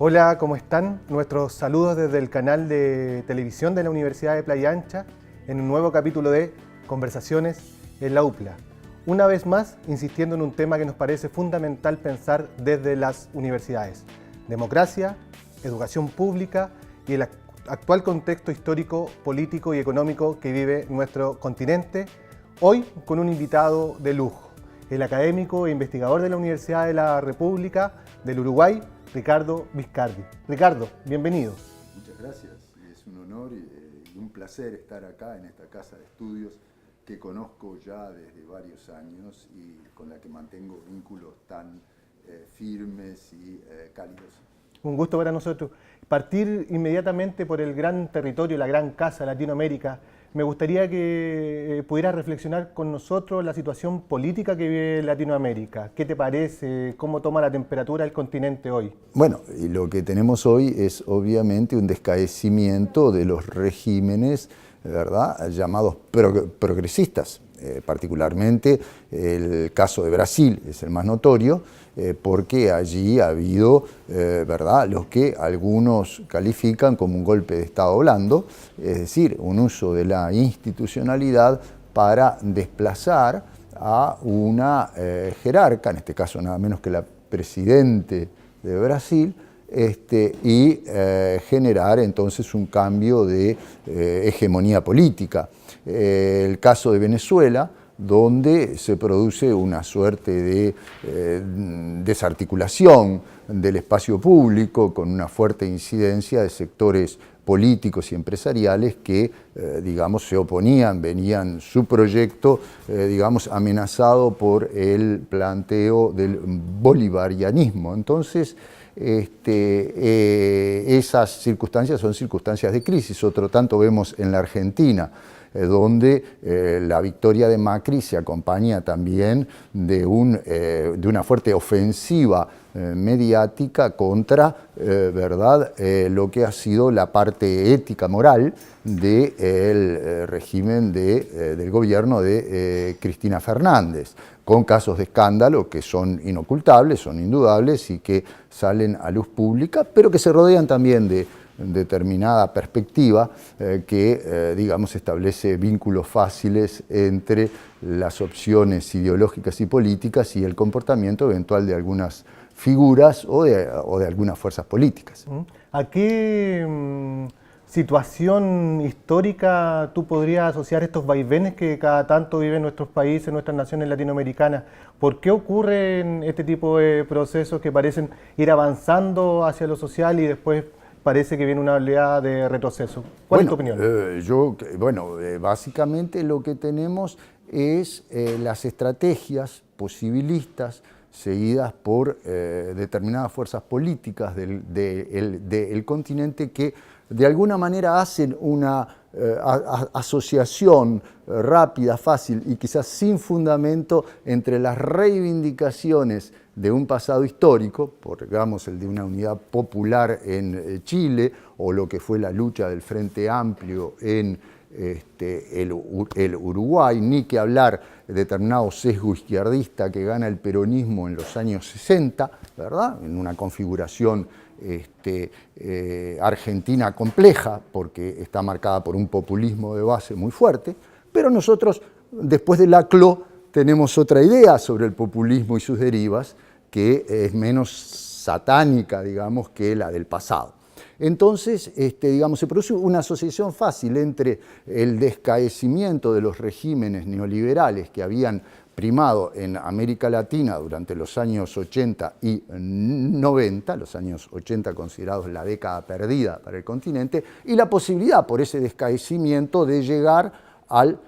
Hola, ¿cómo están? Nuestros saludos desde el canal de televisión de la Universidad de Playa Ancha en un nuevo capítulo de Conversaciones en la UPLA. Una vez más, insistiendo en un tema que nos parece fundamental pensar desde las universidades: democracia, educación pública y el actual contexto histórico, político y económico que vive nuestro continente. Hoy con un invitado de lujo, el académico e investigador de la Universidad de la República del Uruguay, Ricardo Viscardi. Ricardo, bienvenido. Muchas gracias, es un honor y un placer estar acá en esta casa de estudios que conozco ya desde varios años y con la que mantengo vínculos tan firmes y cálidos. Un gusto para nosotros. Partir inmediatamente por el gran territorio, la gran casa Latinoamérica. Me gustaría que pudieras reflexionar con nosotros la situación política que vive Latinoamérica. ¿Qué te parece? ¿Cómo toma la temperatura el continente hoy? Bueno, y lo que tenemos hoy es obviamente un descaecimiento de los regímenes, ¿verdad?, llamados progresistas. Particularmente el caso de Brasil es el más notorio, porque allí ha habido, ¿verdad?, lo que algunos califican como un golpe de Estado blando, es decir, un uso de la institucionalidad para desplazar a una jerarca, en este caso nada menos que la presidente de Brasil, y generar entonces un cambio de hegemonía política. El caso de Venezuela, donde se produce una suerte de desarticulación del espacio público con una fuerte incidencia de sectores políticos y empresariales que, digamos, se oponían, venían su proyecto, digamos, amenazado por el planteo del bolivarianismo. Entonces, esas circunstancias son circunstancias de crisis. Otro tanto vemos en la Argentina, donde la victoria de Macri se acompaña también de una fuerte ofensiva mediática contra ¿verdad?, lo que ha sido la parte ética moral del régimen del gobierno de Cristina Fernández, con casos de escándalo que son inocultables, son indudables y que salen a luz pública, pero que se rodean también de determinada perspectiva que, digamos, establece vínculos fáciles entre las opciones ideológicas y políticas y el comportamiento eventual de algunas figuras o de algunas fuerzas políticas. ¿A qué situación histórica tú podrías asociar estos vaivenes que cada tanto viven nuestros países, nuestras naciones latinoamericanas? ¿Por qué ocurren este tipo de procesos que parecen ir avanzando hacia lo social y después parece que viene una oleada de retroceso? ¿Cuál es tu opinión? Básicamente lo que tenemos es las estrategias posibilistas seguidas por determinadas fuerzas políticas del continente que de alguna manera hacen una asociación rápida, fácil y quizás sin fundamento entre las reivindicaciones de un pasado histórico, digamos el de una unidad popular en Chile, o lo que fue la lucha del Frente Amplio en el Uruguay, ni que hablar de determinado sesgo izquierdista que gana el peronismo en los años 60, ¿verdad?, en una configuración argentina compleja, porque está marcada por un populismo de base muy fuerte, pero nosotros, después de Laclau, tenemos otra idea sobre el populismo y sus derivas, que es menos satánica, digamos, que la del pasado. Entonces, digamos, se produce una asociación fácil entre el descaecimiento de los regímenes neoliberales que habían primado en América Latina durante los años 80 y 90, los años 80 considerados la década perdida para el continente, y la posibilidad por ese descaecimiento de llegar al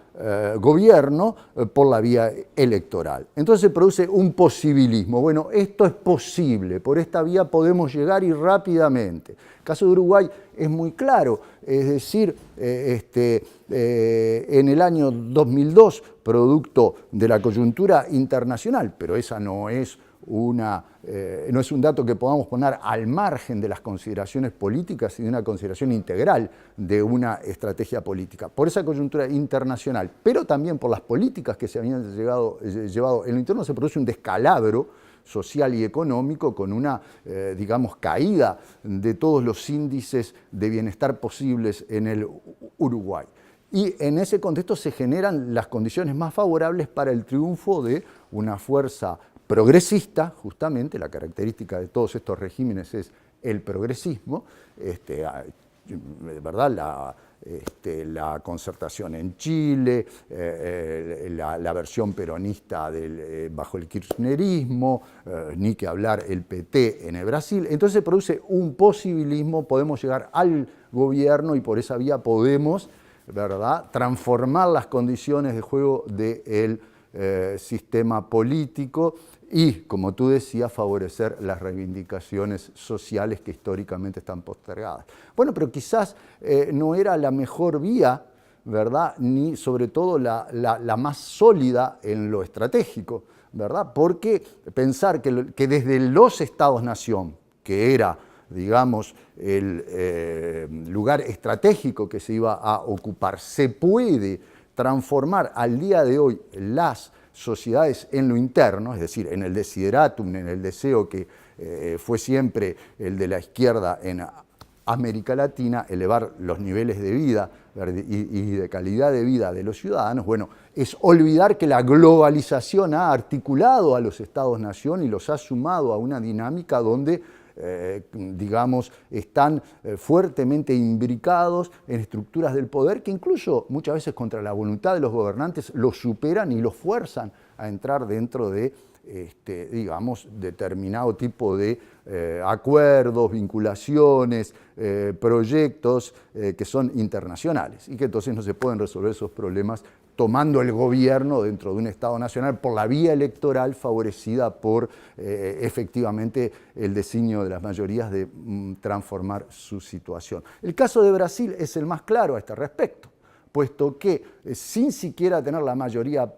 gobierno por la vía electoral. Entonces se produce un posibilismo. Bueno, esto es posible, por esta vía podemos llegar y rápidamente. El caso de Uruguay es muy claro, es decir, en el año 2002, producto de la coyuntura internacional, pero esa no es un dato que podamos poner al margen de las consideraciones políticas y de una consideración integral de una estrategia política. Por esa coyuntura internacional, pero también por las políticas que se habían llevado en lo interno, se produce un descalabro social y económico, con una, digamos, caída de todos los índices de bienestar posibles en el Uruguay. Y en ese contexto se generan las condiciones más favorables para el triunfo de una fuerza progresista, justamente, la característica de todos estos regímenes es el progresismo, ¿verdad? La concertación en Chile, la versión peronista bajo el kirchnerismo, ni que hablar el PT en el Brasil. Entonces se produce un posibilismo, podemos llegar al gobierno y por esa vía podemos, ¿verdad?, transformar las condiciones de juego del sistema político y, como tú decías, favorecer las reivindicaciones sociales que históricamente están postergadas. Bueno, pero quizás no era la mejor vía, ¿verdad?, ni sobre todo la más sólida en lo estratégico, ¿verdad?, porque pensar que desde los Estados-nación, que era, digamos, el lugar estratégico que se iba a ocupar, se puede transformar al día de hoy las sociedades en lo interno, es decir, en el desideratum, en el deseo que fue siempre el de la izquierda en América Latina, elevar los niveles de vida y de calidad de vida de los ciudadanos, bueno, es olvidar que la globalización ha articulado a los Estados-nación y los ha sumado a una dinámica donde digamos, están fuertemente imbricados en estructuras del poder que incluso muchas veces contra la voluntad de los gobernantes los superan y los fuerzan a entrar dentro de, digamos, determinado tipo de acuerdos, vinculaciones, proyectos que son internacionales y que entonces no se pueden resolver esos problemas tomando el gobierno dentro de un Estado nacional por la vía electoral favorecida por efectivamente el designio de las mayorías de transformar su situación. El caso de Brasil es el más claro a este respecto, puesto que sin siquiera tener la mayoría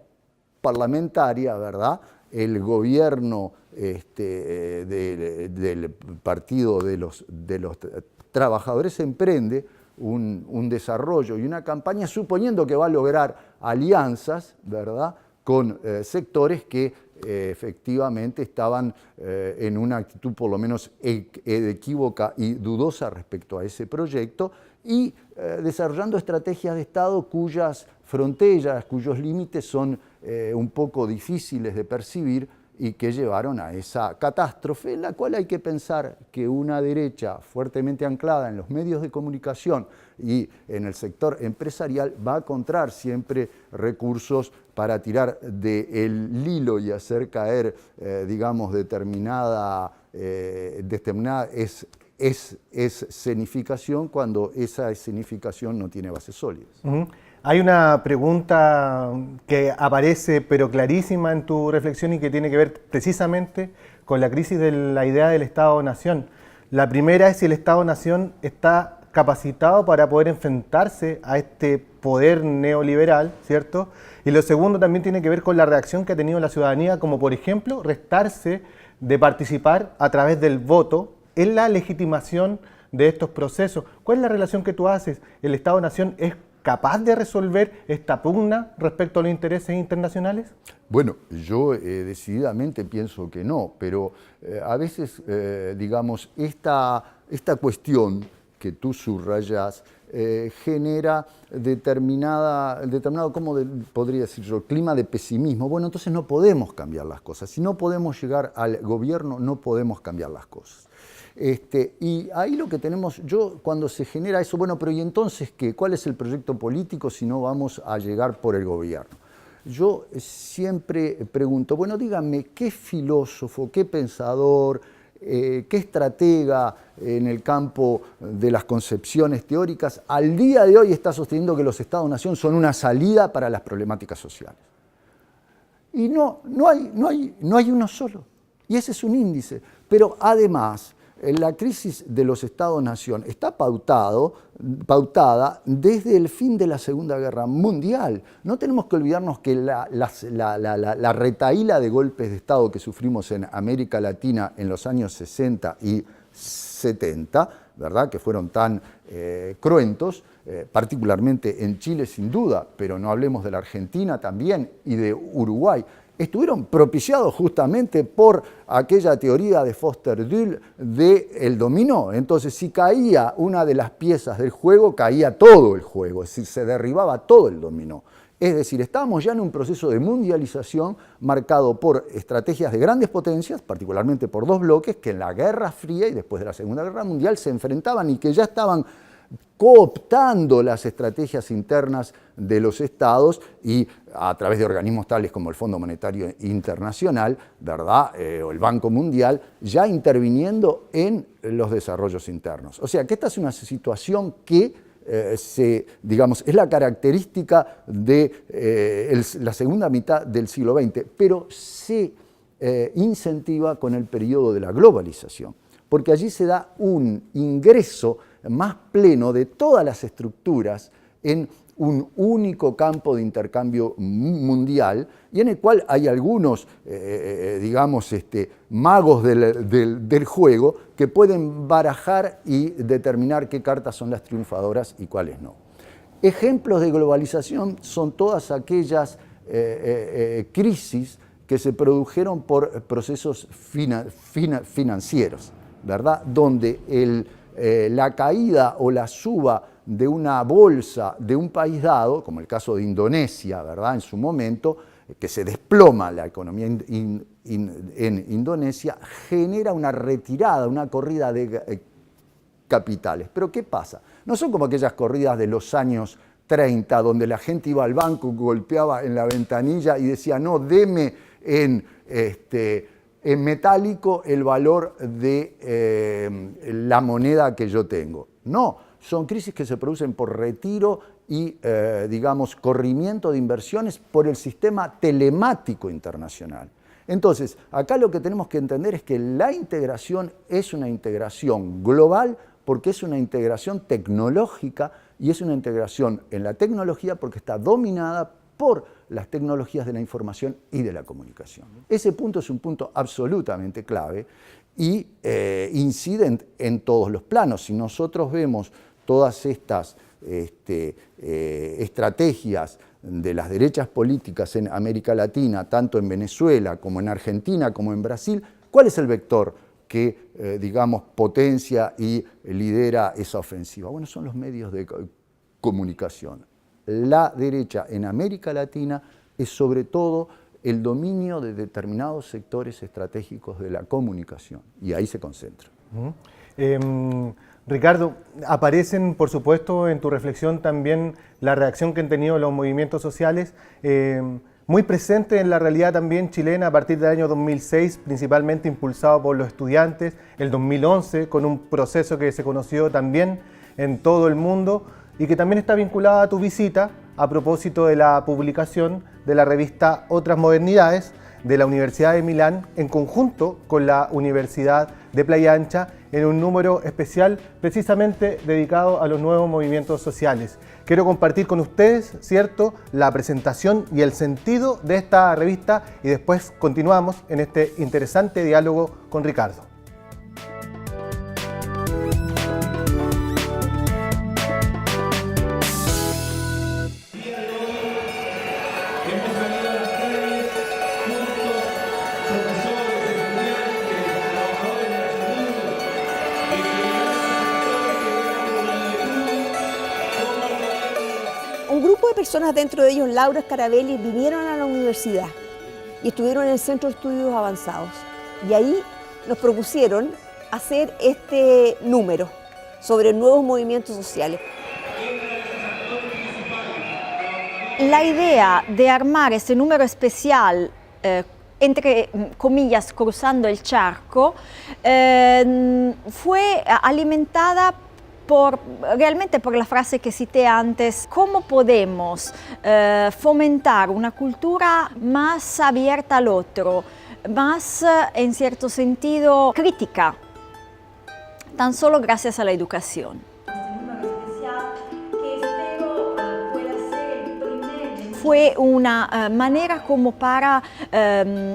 parlamentaria, ¿verdad?, el gobierno del Partido de los Trabajadores emprende un desarrollo y una campaña suponiendo que va a lograr alianzas, ¿verdad?, con sectores que efectivamente estaban en una actitud por lo menos equívoca y dudosa respecto a ese proyecto y desarrollando estrategias de Estado cuyas fronteras, cuyos límites son un poco difíciles de percibir y que llevaron a esa catástrofe, en la cual hay que pensar que una derecha fuertemente anclada en los medios de comunicación y en el sector empresarial va a encontrar siempre recursos para tirar del hilo y hacer caer, digamos, determinada escenificación cuando esa escenificación no tiene bases sólidas. Uh-huh. Hay una pregunta que aparece pero clarísima en tu reflexión y que tiene que ver precisamente con la crisis de la idea del Estado-Nación. La primera es si el Estado-Nación está capacitado para poder enfrentarse a este poder neoliberal, ¿cierto? Y lo segundo también tiene que ver con la reacción que ha tenido la ciudadanía, como por ejemplo restarse de participar a través del voto en la legitimación de estos procesos. ¿Cuál es la relación que tú haces? ¿El Estado-Nación es capaz de resolver esta pugna respecto a los intereses internacionales? Bueno, yo decididamente pienso que no, pero a veces, digamos, esta cuestión que tú subrayas genera determinado, ¿cómo podría decir yo?, clima de pesimismo. Bueno, entonces no podemos cambiar las cosas. Si no podemos llegar al gobierno, no podemos cambiar las cosas. Y ahí lo que tenemos, cuando se genera eso, bueno, pero ¿y entonces qué? ¿Cuál es el proyecto político si no vamos a llegar por el gobierno? Yo siempre pregunto, bueno, díganme, ¿qué filósofo, qué pensador, qué estratega en el campo de las concepciones teóricas al día de hoy está sosteniendo que los Estados-nación son una salida para las problemáticas sociales? Y no hay uno solo. Y ese es un índice. Pero además, la crisis de los Estados-nación está pautada desde el fin de la Segunda Guerra Mundial. No tenemos que olvidarnos que la retahíla de golpes de Estado que sufrimos en América Latina en los años 60 y 70, ¿verdad?, que fueron tan cruentos, particularmente en Chile sin duda, pero no hablemos de la Argentina también y de Uruguay, estuvieron propiciados justamente por aquella teoría de Foster-Dulles del dominó. Entonces, si caía una de las piezas del juego, caía todo el juego, es decir, se derribaba todo el dominó. Es decir, estábamos ya en un proceso de mundialización marcado por estrategias de grandes potencias, particularmente por dos bloques que en la Guerra Fría y después de la Segunda Guerra Mundial se enfrentaban y que ya estaban cooptando las estrategias internas de los estados y a través de organismos tales como el Fondo Monetario Internacional, ¿verdad? O el Banco Mundial, ya interviniendo en los desarrollos internos. O sea que esta es una situación que digamos, es la característica de la segunda mitad del siglo XX, pero se incentiva con el periodo de la globalización, porque allí se da un ingreso más pleno de todas las estructuras en un único campo de intercambio mundial y en el cual hay algunos, digamos, magos del juego que pueden barajar y determinar qué cartas son las triunfadoras y cuáles no. Ejemplos de globalización son todas aquellas crisis que se produjeron por procesos financieros, ¿verdad? Donde la caída o la suba de una bolsa de un país dado, como el caso de Indonesia, ¿verdad? En su momento, que se desploma la economía en Indonesia, genera una retirada, una corrida de capitales. Pero ¿qué pasa? No son como aquellas corridas de los años 30, donde la gente iba al banco, golpeaba en la ventanilla y decía, no, deme en metálico el valor de la moneda que yo tengo. No, son crisis que se producen por retiro y, digamos, corrimiento de inversiones por el sistema telemático internacional. Entonces, acá lo que tenemos que entender es que la integración es una integración global porque es una integración tecnológica y es una integración en la tecnología porque está dominada por las tecnologías de la información y de la comunicación. Ese punto es un punto absolutamente clave y incide en todos los planos. Si nosotros vemos todas estas estrategias de las derechas políticas en América Latina, tanto en Venezuela como en Argentina como en Brasil, ¿cuál es el vector que, digamos, potencia y lidera esa ofensiva? Bueno, son los medios de comunicación. La derecha en América Latina es sobre todo el dominio de determinados sectores estratégicos de la comunicación y ahí se concentra. Ricardo, aparecen por supuesto en tu reflexión también la reacción que han tenido los movimientos sociales, muy presente en la realidad también chilena a partir del año 2006, principalmente impulsado por los estudiantes, el 2011 con un proceso que se conoció también en todo el mundo y que también está vinculada a tu visita a propósito de la publicación de la revista Otras Modernidades de la Universidad de Milán en conjunto con la Universidad de Playa Ancha en un número especial precisamente dedicado a los nuevos movimientos sociales. Quiero compartir con ustedes, ¿cierto?, la presentación y el sentido de esta revista y después continuamos en este interesante diálogo con Ricardo. Un grupo de personas, dentro de ellos Laura Scarabelli, vinieron a la universidad y estuvieron en el Centro de Estudios Avanzados. Y ahí nos propusieron hacer este número sobre nuevos movimientos sociales. La idea de armar este número especial, entre comillas, cruzando el charco, fue alimentada realmente por la frase que cité antes: ¿cómo podemos fomentar una cultura más abierta al otro, más, en cierto sentido, crítica, tan solo gracias a la educación? Fue una manera como para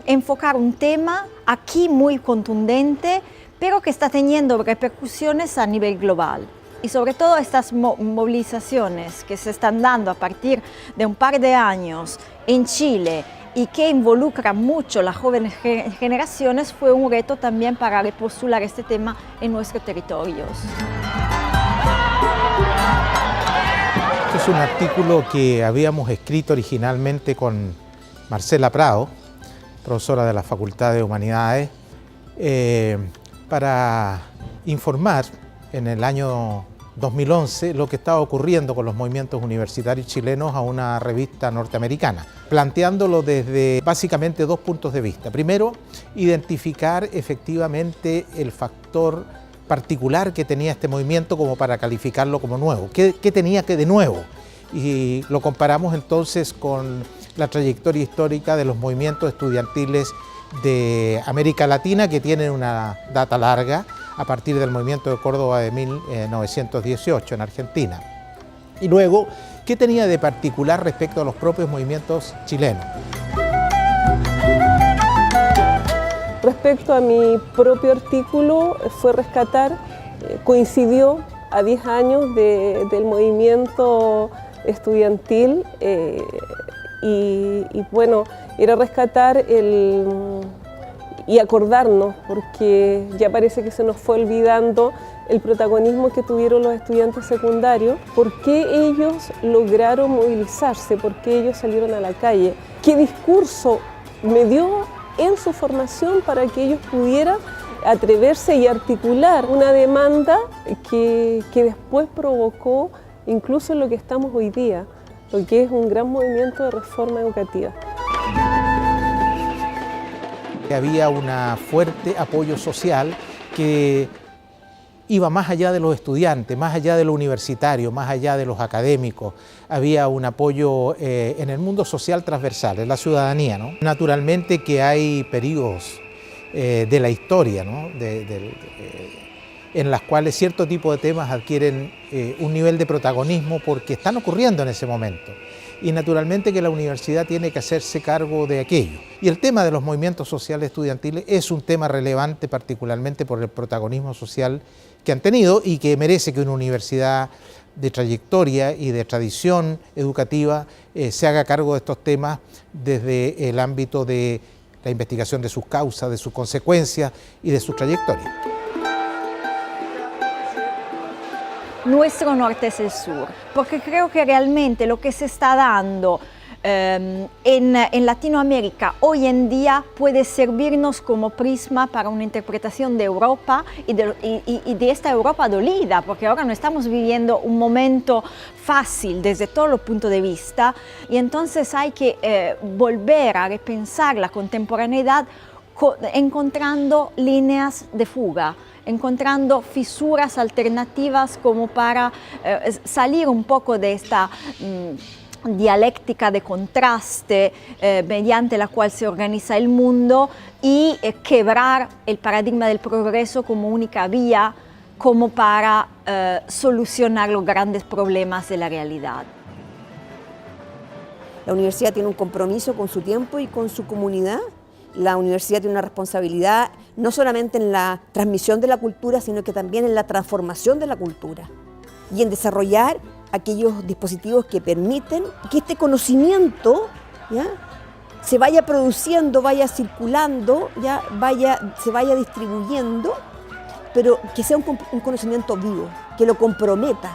enfocar un tema aquí muy contundente, pero que está teniendo repercusiones a nivel global. Y sobre todo estas movilizaciones que se están dando a partir de un par de años en Chile, y que involucra mucho las jóvenes generaciones, fue un reto también para repostular este tema en nuestros territorios. Este es un artículo que habíamos escrito originalmente con Marcela Prado, profesora de la Facultad de Humanidades, para informar en el año 2011 lo que estaba ocurriendo con los movimientos universitarios chilenos a una revista norteamericana, planteándolo desde básicamente dos puntos de vista. Primero, identificar efectivamente el factor particular que tenía este movimiento como para calificarlo como nuevo. ¿Qué tenía que de nuevo? Y lo comparamos entonces con la trayectoria histórica de los movimientos estudiantiles de América Latina, que tienen una data larga, a partir del movimiento de Córdoba de 1918 en Argentina. Y luego, ¿qué tenía de particular respecto a los propios movimientos chilenos? Respecto a mi propio artículo, fue rescatar, coincidió a 10 años del movimiento estudiantil y bueno, era rescatar y acordarnos, porque ya parece que se nos fue olvidando el protagonismo que tuvieron los estudiantes secundarios, por qué ellos lograron movilizarse, por qué ellos salieron a la calle, qué discurso me dio en su formación para que ellos pudieran atreverse y articular una demanda que después provocó incluso lo que estamos hoy día, lo que es un gran movimiento de reforma educativa. Había un fuerte apoyo social que iba más allá de los estudiantes, más allá de los universitarios, más allá de los académicos. Había un apoyo en el mundo social transversal, en la ciudadanía, ¿no? Naturalmente que hay periodos de la historia, ¿no? En las cuales cierto tipo de temas adquieren un nivel de protagonismo porque están ocurriendo en ese momento. Y naturalmente que la universidad tiene que hacerse cargo de aquello. Y el tema de los movimientos sociales estudiantiles es un tema relevante particularmente por el protagonismo social que han tenido y que merece que una universidad de trayectoria y de tradición educativa se haga cargo de estos temas desde el ámbito de la investigación de sus causas, de sus consecuencias y de su trayectoria. Nuestro norte es el sur, porque creo que realmente lo que se está dando en Latinoamérica hoy en día puede servirnos como prisma para una interpretación de Europa y de esta Europa dolida, porque ahora no estamos viviendo un momento fácil desde todos los puntos de vista y entonces hay que volver a repensar la contemporaneidad encontrando líneas de fuga, encontrando fisuras alternativas como para salir un poco de esta dialéctica de contraste mediante la cual se organiza el mundo y quebrar el paradigma del progreso como única vía como para solucionar los grandes problemas de la realidad. La universidad tiene un compromiso con su tiempo y con su comunidad. La universidad tiene una responsabilidad no solamente en la transmisión de la cultura, sino que también en la transformación de la cultura y en desarrollar aquellos dispositivos que permiten que este conocimiento, ¿ya?, se vaya produciendo, vaya circulando, ¿ya?, se vaya distribuyendo, pero que sea un conocimiento vivo, que lo comprometa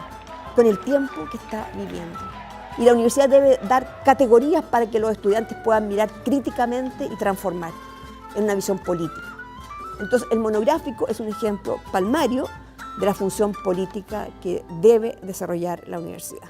con el tiempo que está viviendo. Y la universidad debe dar categorías para que los estudiantes puedan mirar críticamente y transformar en una visión política. Entonces, el monográfico es un ejemplo palmario de la función política que debe desarrollar la universidad.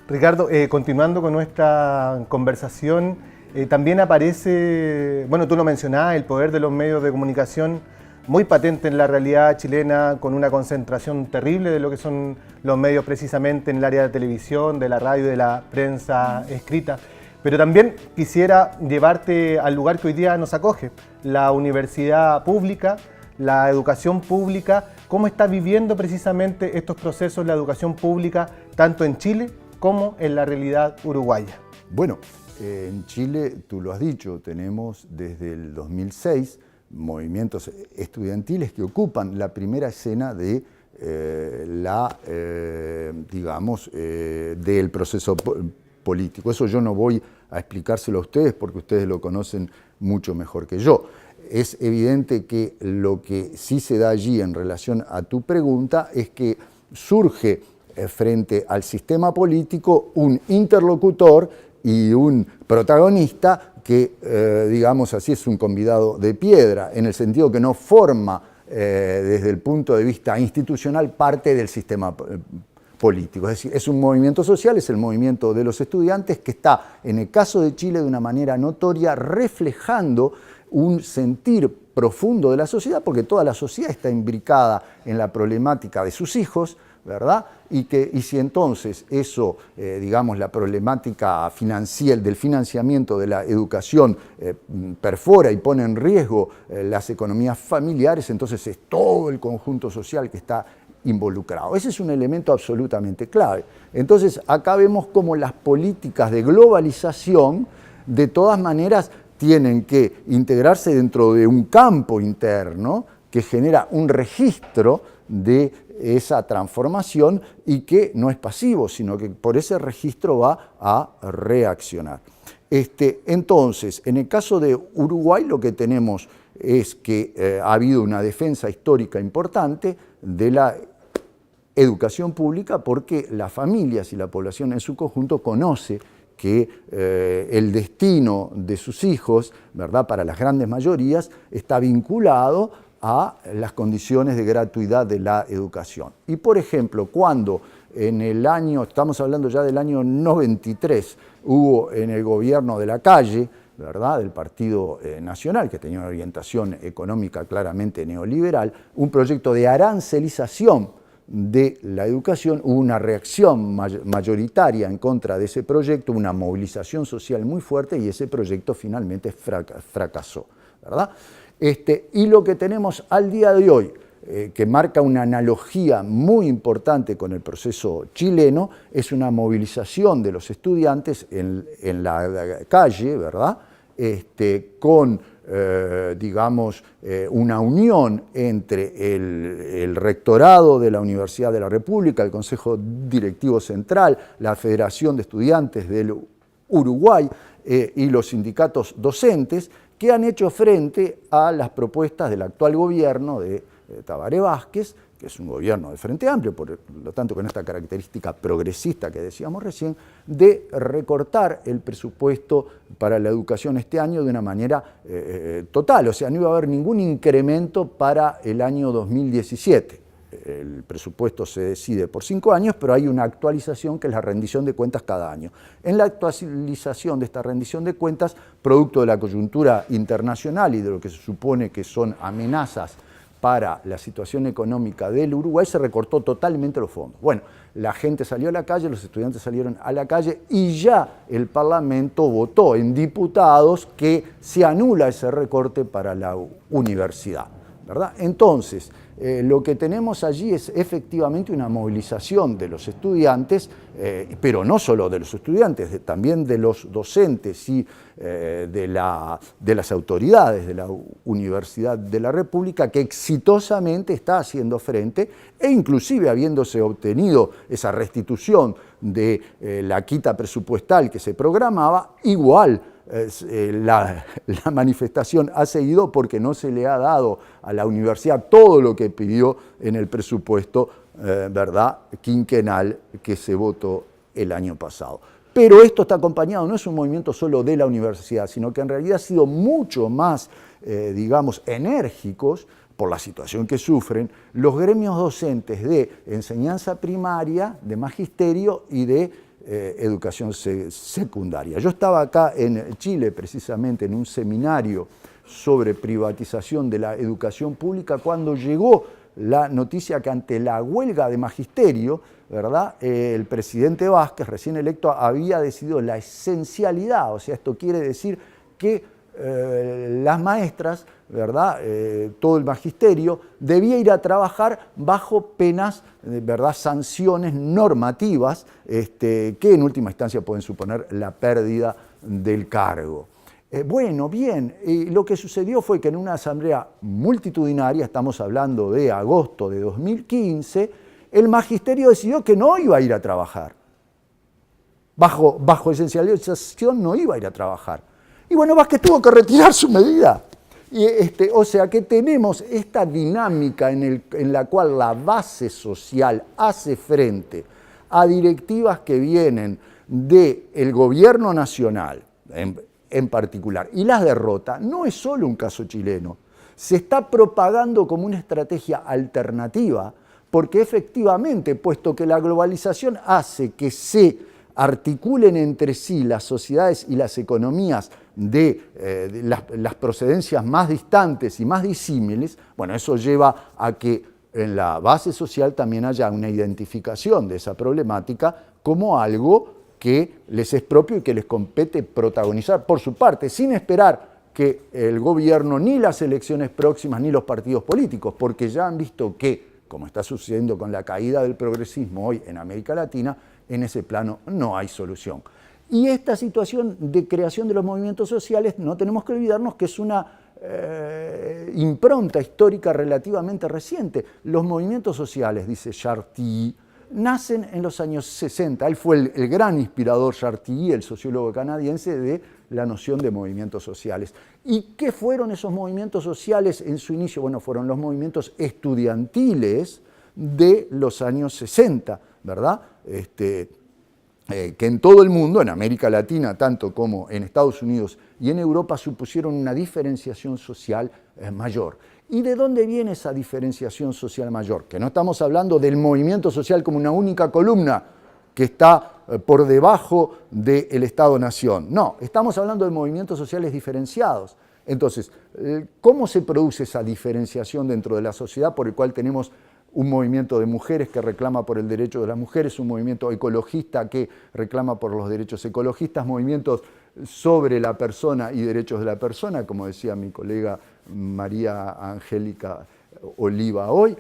Ricardo, continuando con nuestra conversación, también aparece, bueno, tú lo mencionabas, el poder de los medios de comunicación muy patente en la realidad chilena, con una concentración terrible de lo que son los medios precisamente en el área de televisión, de la radio y de la prensa escrita. Pero también quisiera llevarte al lugar que hoy día nos acoge, la universidad pública, la educación pública. ¿Cómo está viviendo precisamente estos procesos la educación pública, tanto en Chile como en la realidad uruguaya? Bueno, En Chile, tú lo has dicho, tenemos desde el 2006 movimientos estudiantiles que ocupan la primera escena de del proceso político. Eso yo no voy a explicárselo a ustedes porque ustedes lo conocen mucho mejor que yo. Es evidente que lo que sí se da allí en relación a tu pregunta es que surge frente al sistema político un interlocutor y un protagonista que, digamos así, es un convidado de piedra, en el sentido que no forma desde el punto de vista institucional parte del sistema político. Es decir, es un movimiento social, es el movimiento de los estudiantes que está, en el caso de Chile, de una manera notoria, reflejando un sentir profundo de la sociedad, porque toda la sociedad está imbricada en la problemática de sus hijos, ¿verdad? Y si entonces eso, digamos, la problemática financiera, del financiamiento de la educación perfora y pone en riesgo las economías familiares, entonces es todo el conjunto social que está involucrado. Ese es un elemento absolutamente clave. Entonces, acá vemos cómo las políticas de globalización, de todas maneras, tienen que integrarse dentro de un campo interno que genera un registro de esa transformación y que no es pasivo, sino que por ese registro va a reaccionar. Entonces, en el caso de Uruguay lo que tenemos es que ha habido una defensa histórica importante de la educación pública porque las familias y la población en su conjunto conoce que el destino de sus hijos, ¿verdad?, para las grandes mayorías, está vinculado a las condiciones de gratuidad de la educación. Y, por ejemplo, cuando en el año, estamos hablando ya del año 93, hubo en el gobierno de Lacalle, ¿verdad?, del Partido Nacional, que tenía una orientación económica claramente neoliberal, un proyecto de arancelización de la educación, hubo una reacción mayoritaria en contra de ese proyecto, una movilización social muy fuerte y ese proyecto finalmente fracasó, ¿verdad? Y lo que tenemos al día de hoy, que marca una analogía muy importante con el proceso chileno, es una movilización de los estudiantes en la calle, ¿verdad?, con digamos, una unión entre el rectorado de la Universidad de la República, el Consejo Directivo Central, la Federación de Estudiantes del Uruguay y los sindicatos docentes que han hecho frente a las propuestas del actual gobierno de Tabaré Vázquez, que es un gobierno de Frente Amplio, por lo tanto con esta característica progresista que decíamos recién, de recortar el presupuesto para la educación este año de una manera total, o sea, no iba a haber ningún incremento para el año 2017. El presupuesto se decide por 5 años, pero hay una actualización que es la rendición de cuentas cada año. En la actualización de esta rendición de cuentas, producto de la coyuntura internacional y de lo que se supone que son amenazas para la situación económica del Uruguay, se recortó totalmente los fondos. Bueno, la gente salió a la calle, los estudiantes salieron a la calle y ya el Parlamento votó en diputados que se anula ese recorte para la universidad, ¿verdad? Entonces, lo que tenemos allí es efectivamente una movilización de los estudiantes, pero no solo de los estudiantes, también de los docentes y de las autoridades de la Universidad de la República, que exitosamente está haciendo frente e inclusive habiéndose obtenido esa restitución de la quita presupuestal que se programaba, igual la manifestación ha seguido porque no se le ha dado a la universidad todo lo que pidió en el presupuesto ¿verdad?, quinquenal que se votó el año pasado. Pero esto está acompañado, no es un movimiento solo de la universidad, sino que en realidad ha sido mucho más, digamos, enérgicos por la situación que sufren los gremios docentes de enseñanza primaria, de magisterio y de educación secundaria. Yo estaba acá en Chile precisamente en un seminario sobre privatización de la educación pública cuando llegó la noticia que ante la huelga de magisterio, ¿verdad?, el presidente Vázquez, recién electo, había decidido la esencialidad, o sea, esto quiere decir que las maestras, ¿verdad? Todo el magisterio, debía ir a trabajar bajo penas, ¿verdad? Sanciones normativas que en última instancia pueden suponer la pérdida del cargo. Bueno, bien, lo que sucedió fue que en una asamblea multitudinaria, estamos hablando de agosto de 2015, el magisterio decidió que no iba a ir a trabajar. Bajo esencialización no iba a ir a trabajar. Y bueno, Vázquez tuvo que retirar su medida. O sea que tenemos esta dinámica en la cual la base social hace frente a directivas que vienen del gobierno nacional, en particular, y las derrota. No es solo un caso chileno, se está propagando como una estrategia alternativa, porque efectivamente, puesto que la globalización hace que se articulen entre sí las sociedades y las economías de las procedencias más distantes y más disímiles, bueno, eso lleva a que en la base social también haya una identificación de esa problemática como algo que les es propio y que les compete protagonizar por su parte, sin esperar que el gobierno, ni las elecciones próximas, ni los partidos políticos, porque ya han visto que, como está sucediendo con la caída del progresismo hoy en América Latina, en ese plano no hay solución. Y esta situación de creación de los movimientos sociales, no tenemos que olvidarnos que es una impronta histórica relativamente reciente. Los movimientos sociales, dice Chartier, nacen en los años 60. Él fue el gran inspirador, Chartier, el sociólogo canadiense, de la noción de movimientos sociales. ¿Y qué fueron esos movimientos sociales en su inicio? Bueno, fueron los movimientos estudiantiles de los años 60, ¿verdad? Que en todo el mundo, en América Latina tanto como en Estados Unidos y en Europa, supusieron una diferenciación social mayor. ¿Y de dónde viene esa diferenciación social mayor? Que no estamos hablando del movimiento social como una única columna que está por debajo del Estado-Nación. No, estamos hablando de movimientos sociales diferenciados. Entonces, ¿cómo se produce esa diferenciación dentro de la sociedad por el cual tenemos un movimiento de mujeres que reclama por el derecho de las mujeres, un movimiento ecologista que reclama por los derechos ecologistas, movimientos sobre la persona y derechos de la persona, como decía mi colega María Angélica Oliva hoy?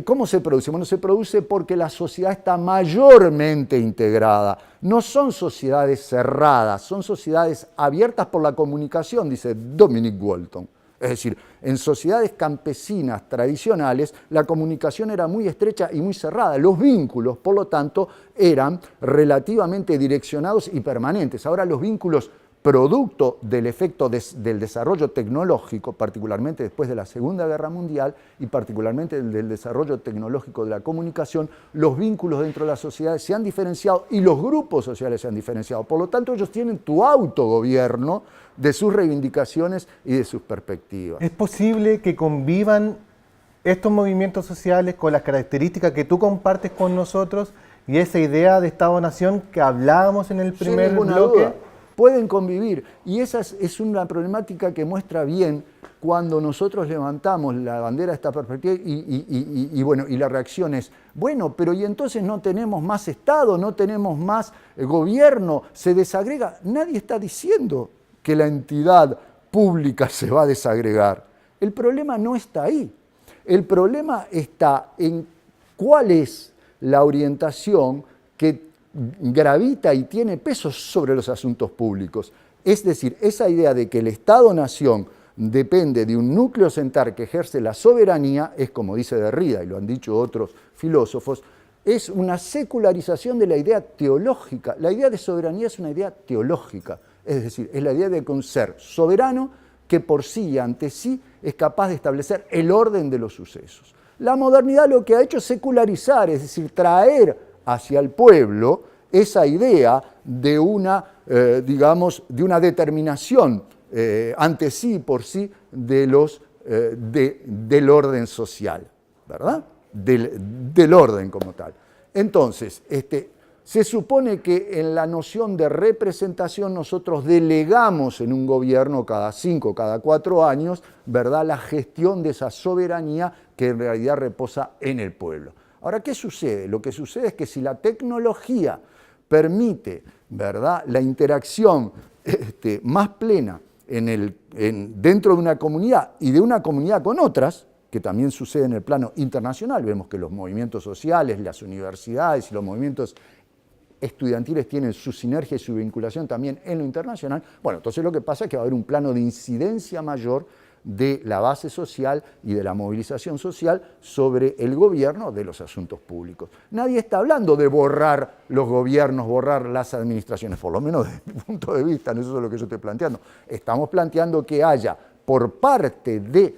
¿Cómo se produce? Bueno, se produce porque la sociedad está mayormente integrada. No son sociedades cerradas, son sociedades abiertas por la comunicación, dice Dominic Walton. Es decir, en sociedades campesinas tradicionales la comunicación era muy estrecha y muy cerrada. Los vínculos, por lo tanto, eran relativamente direccionados y permanentes. Ahora los vínculos, producto del efecto del desarrollo tecnológico, particularmente después de la Segunda Guerra Mundial y particularmente del desarrollo tecnológico de la comunicación, los vínculos dentro de las sociedades se han diferenciado y los grupos sociales se han diferenciado. Por lo tanto, ellos tienen tu autogobierno de sus reivindicaciones y de sus perspectivas. ¿Es posible que convivan estos movimientos sociales con las características que tú compartes con nosotros y esa idea de Estado-Nación que hablábamos en el primer bloque? Duda. Pueden convivir, y esa es una problemática que muestra bien cuando nosotros levantamos la bandera de esta perspectiva y la reacción es, bueno, pero y entonces no tenemos más Estado, no tenemos más gobierno, se desagrega. Nadie está diciendo que la entidad pública se va a desagregar. El problema no está ahí. El problema está en cuál es la orientación que gravita y tiene peso sobre los asuntos públicos. Es decir, esa idea de que el Estado-Nación depende de un núcleo central que ejerce la soberanía, es como dice Derrida, y lo han dicho otros filósofos, es una secularización de la idea teológica. La idea de soberanía es una idea teológica, es decir, es la idea de que un ser soberano que por sí y ante sí es capaz de establecer el orden de los sucesos. La modernidad lo que ha hecho es secularizar, es decir, traer hacia el pueblo esa idea de una, de una determinación ante sí y por sí de del orden social, ¿verdad? Del orden como tal. Entonces, se supone que en la noción de representación nosotros delegamos en un gobierno cada 5, cada 4 años, ¿verdad?, la gestión de esa soberanía que en realidad reposa en el pueblo. Ahora, ¿qué sucede? Lo que sucede es que si la tecnología permite, ¿verdad?, la interacción más plena dentro de una comunidad y de una comunidad con otras, que también sucede en el plano internacional. Vemos que los movimientos sociales, las universidades y los movimientos estudiantiles tienen su sinergia y su vinculación también en lo internacional. Bueno, entonces lo que pasa es que va a haber un plano de incidencia mayor de la base social y de la movilización social sobre el gobierno de los asuntos públicos. Nadie está hablando de borrar los gobiernos, borrar las administraciones, por lo menos desde mi punto de vista, no eso es lo que yo estoy planteando. Estamos planteando que haya por parte de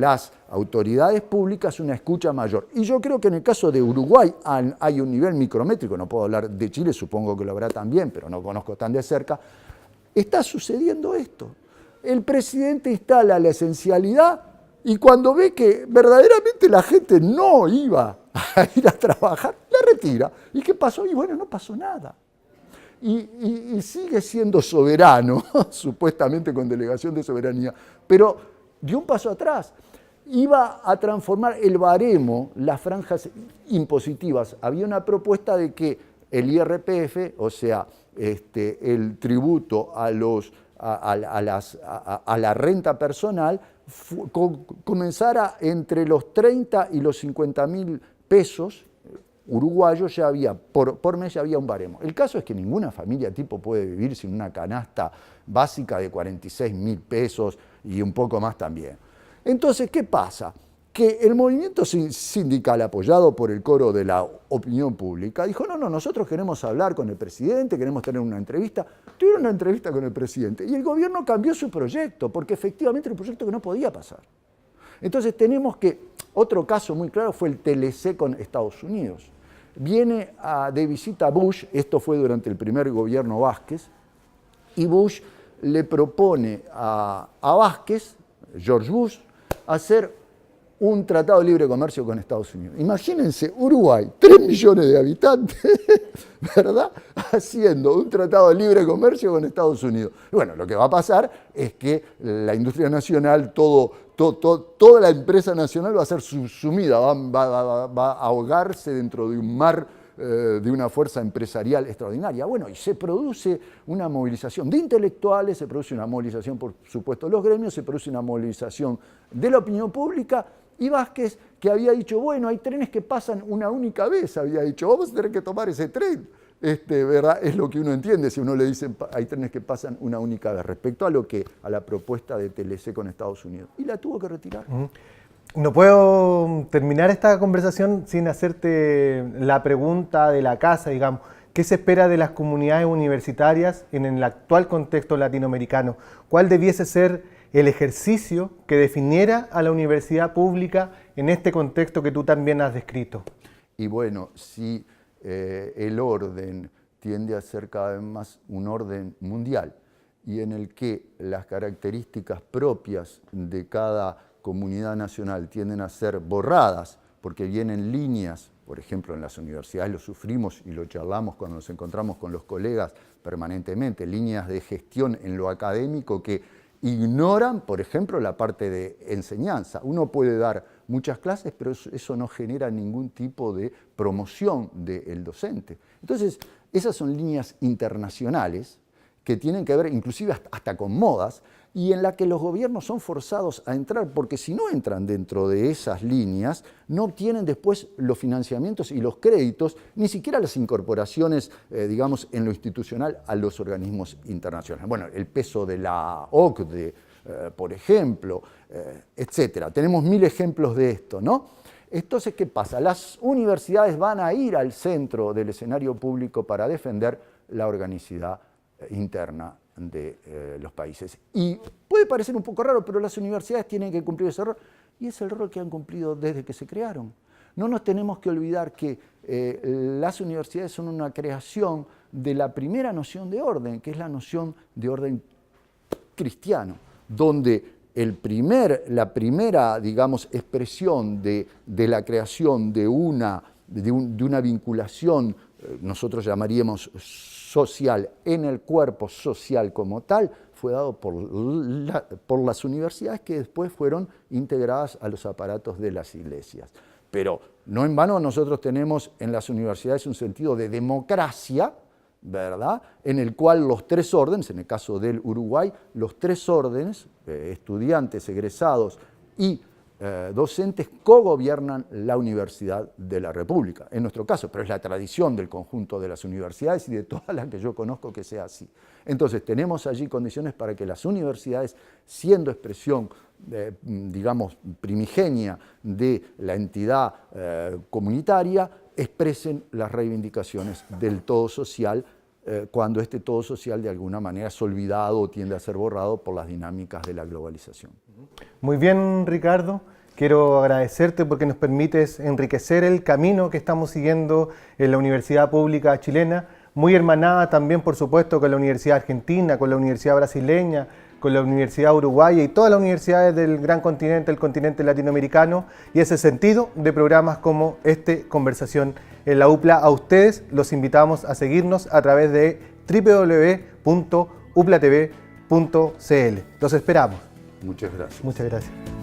las autoridades públicas una escucha mayor. Y yo creo que en el caso de Uruguay hay un nivel micrométrico, no puedo hablar de Chile, supongo que lo habrá también, pero no conozco tan de cerca. Está sucediendo esto. El presidente instala la esencialidad y cuando ve que verdaderamente la gente no iba a ir a trabajar, la retira. ¿Y qué pasó? Y bueno, no pasó nada. Y sigue siendo soberano, supuestamente con delegación de soberanía, pero dio un paso atrás. Iba a transformar el baremo, las franjas impositivas. Había una propuesta de que el IRPF, o sea, el tributo a la renta personal, comenzara entre los 30 y los 50.000 pesos uruguayos, ya había, por mes ya había un baremo. El caso es que ninguna familia tipo puede vivir sin una canasta básica de 46.000 pesos y un poco más también. Entonces, ¿qué pasa? Que el movimiento sindical, apoyado por el coro de la opinión pública, dijo, no, nosotros queremos hablar con el presidente, queremos tener una entrevista. Tuvieron una entrevista con el presidente y el gobierno cambió su proyecto, porque efectivamente era un proyecto que no podía pasar. Entonces tenemos que, otro caso muy claro fue el TLC con Estados Unidos. Viene de visita Bush, esto fue durante el primer gobierno Vázquez, y Bush le propone a Vázquez, George Bush, hacer un tratado de libre comercio con Estados Unidos. Imagínense, Uruguay, 3 millones de habitantes, ¿verdad? Haciendo un tratado de libre comercio con Estados Unidos. Bueno, lo que va a pasar es que la industria nacional, toda la empresa nacional va a ser subsumida, va a ahogarse dentro de un mar de una fuerza empresarial extraordinaria. Bueno, y se produce una movilización de intelectuales, se produce una movilización, por supuesto, de los gremios, se produce una movilización de la opinión pública, y Vázquez, que había dicho, bueno, hay trenes que pasan una única vez, había dicho, vamos a tener que tomar ese tren, ¿verdad? Es lo que uno entiende si uno le dice, hay trenes que pasan una única vez, respecto a la propuesta de TLC con Estados Unidos, y la tuvo que retirar. No puedo terminar esta conversación sin hacerte la pregunta de la casa, digamos. ¿Qué se espera de las comunidades universitarias en el actual contexto latinoamericano? ¿Cuál debiese ser el ejercicio que definiera a la universidad pública en este contexto que tú también has descrito? Y bueno, si el orden tiende a ser cada vez más un orden mundial y en el que las características propias de cada comunidad nacional tienden a ser borradas porque vienen líneas, por ejemplo en las universidades lo sufrimos y lo charlamos cuando nos encontramos con los colegas permanentemente, líneas de gestión en lo académico que ignoran, por ejemplo, la parte de enseñanza. Uno puede dar muchas clases, pero eso no genera ningún tipo de promoción del docente. Entonces, esas son líneas internacionales que tienen que ver inclusive hasta con modas, y en la que los gobiernos son forzados a entrar, porque si no entran dentro de esas líneas, no obtienen después los financiamientos y los créditos, ni siquiera las incorporaciones, digamos, en lo institucional a los organismos internacionales. Bueno, el peso de la OCDE, por ejemplo, etcétera. Tenemos 1000 ejemplos de esto, ¿no? Entonces, ¿qué pasa? Las universidades van a ir al centro del escenario público para defender la organicidad interna de los países. Y puede parecer un poco raro, pero las universidades tienen que cumplir ese rol, y es el rol que han cumplido desde que se crearon. No nos tenemos que olvidar que las universidades son una creación de la primera noción de orden, que es la noción de orden cristiano, donde la primera, digamos, expresión de la creación de una vinculación, nosotros llamaríamos social, en el cuerpo social como tal, fue dado por las universidades que después fueron integradas a los aparatos de las iglesias. Pero no en vano nosotros tenemos en las universidades un sentido de democracia ¿verdad? En el cual los tres órdenes, en el caso del Uruguay, los tres órdenes, estudiantes, egresados y docentes, cogobiernan la Universidad de la República, en nuestro caso, pero es la tradición del conjunto de las universidades y de todas las que yo conozco que sea así. Entonces tenemos allí condiciones para que las universidades, siendo expresión, digamos, primigenia de la entidad comunitaria, expresen las reivindicaciones del todo social, cuando este todo social de alguna manera es olvidado o tiende a ser borrado por las dinámicas de la globalización. Muy bien, Ricardo. Quiero agradecerte porque nos permites enriquecer el camino que estamos siguiendo en la Universidad Pública Chilena, muy hermanada también, por supuesto, con la Universidad Argentina, con la Universidad Brasileña, con la Universidad Uruguaya y todas las universidades del gran continente, el continente latinoamericano, y ese sentido de programas como este Conversación en la UPLA. A ustedes los invitamos a seguirnos a través de www.uplatv.cl. Los esperamos. Muchas gracias. Muchas gracias.